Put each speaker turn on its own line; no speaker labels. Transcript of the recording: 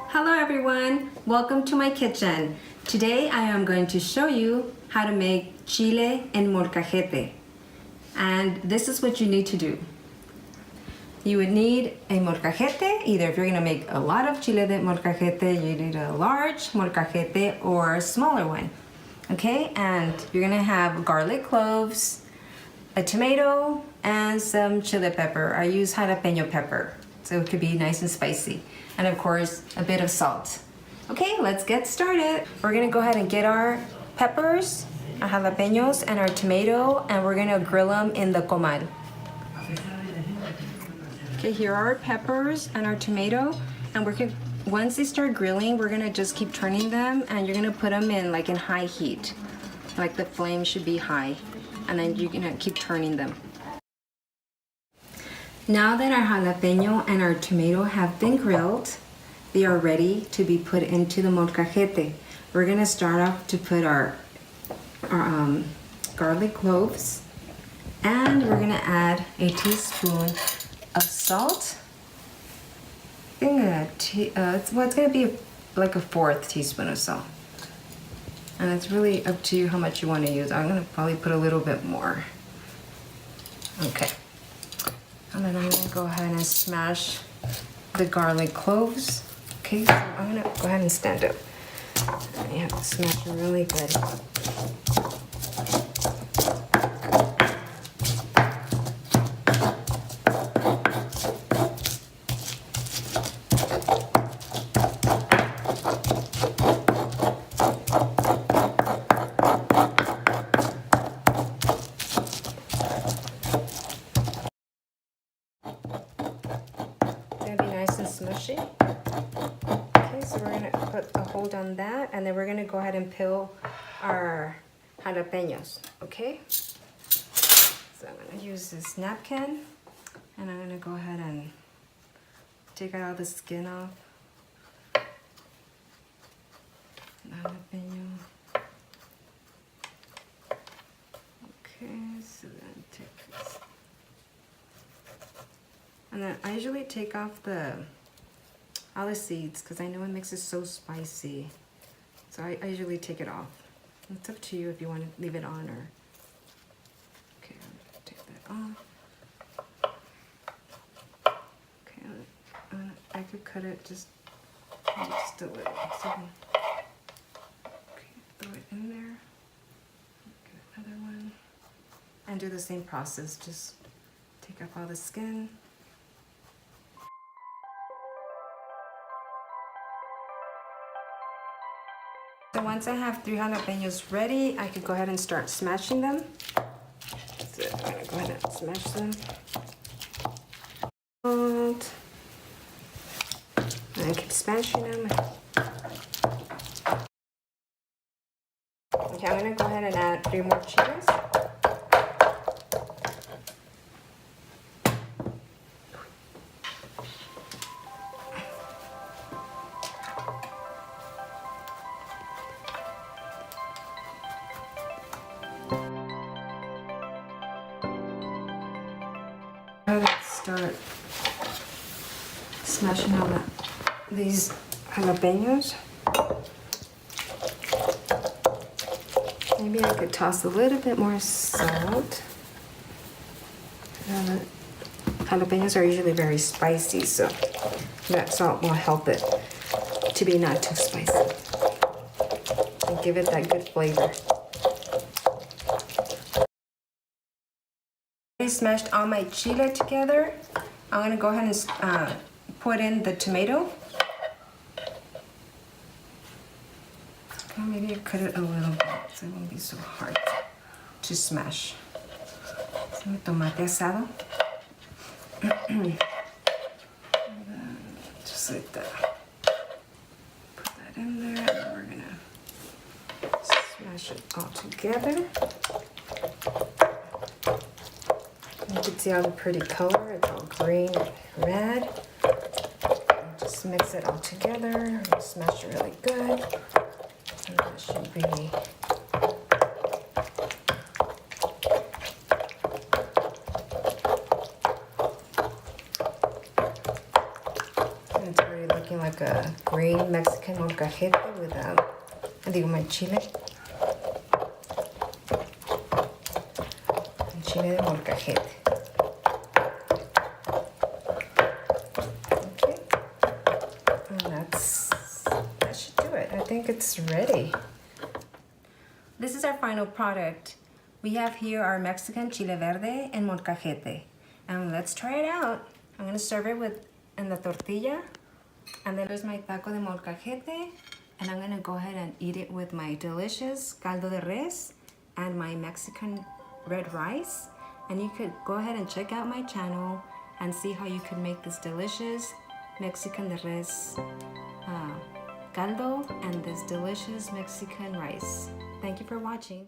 Hello everyone, welcome to my kitchen. Today I am going to show you how to make chile en molcajete. And this is what you need to do. You would need a molcajete, either if you're gonna make a lot of chile de molcajete, you need a large molcajete or a smaller one. Okay, and you're gonna have garlic cloves, a tomato, and some chili pepper. I use jalapeno pepper, so it could be nice and spicy. And of course, a bit of salt. Okay, let's get started. We're gonna go ahead and get our peppers, our jalapenos, and our tomato, and we're gonna grill them in the comal. Okay, here are our peppers and our tomato, and once they start grilling, we're gonna just keep turning them, and you're gonna put them in high heat. Like the flame should be high, and then you're gonna keep turning them. Now that our jalapeno and our tomato have been grilled, they are ready to be put into the molcajete. We're gonna start off to put our garlic cloves, and we're gonna add a teaspoon of salt. It's gonna be like a 1/4 teaspoon of salt. And it's really up to you how much you want to use. I'm gonna probably put a little bit more. Okay. And then I'm gonna go ahead and smash the garlic cloves. Okay, so I'm gonna go ahead and stand up. And you have to smash them really good. Smushy. Okay, so we're gonna put a hold on that, and then we're gonna go ahead and peel our jalapenos. Okay, so I'm gonna use this napkin, and I'm gonna go ahead and take out all the skin off the jalapeno. Okay, so then take this. And then I usually take off all the seeds because I know it makes it so spicy. So I usually take it off. It's up to you if you want to leave it on or... Okay, I'm gonna take that off. Okay, I could cut it just a little. So okay, throw it in there. Get another one. And do the same process, just take off all the skin. So once I have 3 jalapenos ready, I could go ahead and start smashing them. So I'm gonna go ahead and smash them. And I keep smashing them. Okay, I'm gonna go ahead and add 3 more chiles. Let's start smashing all these jalapenos. Maybe I could toss a little bit more salt. Jalapenos are usually very spicy, so that salt will help it to be not too spicy and give it that good flavor. I smashed all my chile together. I'm gonna go ahead and put in the tomato. Okay, maybe I cut it a little bit so it won't be so hard to smash. Some tomate asado. Just like that. Put that in there, and then we're gonna smash it all together. You can see all the pretty color, it's all green and red. Just mix it all together, smash it really good. And that should be it's already looking like make a green Mexican molcajete with my chile. Chile de molcajete. Okay, and that should do it. I think it's ready. This is our final product. We have here our Mexican chile verde and molcajete. And let's try it out. I'm gonna serve it in the tortilla. And then there's my taco de molcajete. And I'm gonna go ahead and eat it with my delicious caldo de res and my Mexican red rice. And you could go ahead and check out my channel and see how you can make this delicious Mexican de res caldo and this delicious Mexican rice. Thank you for watching.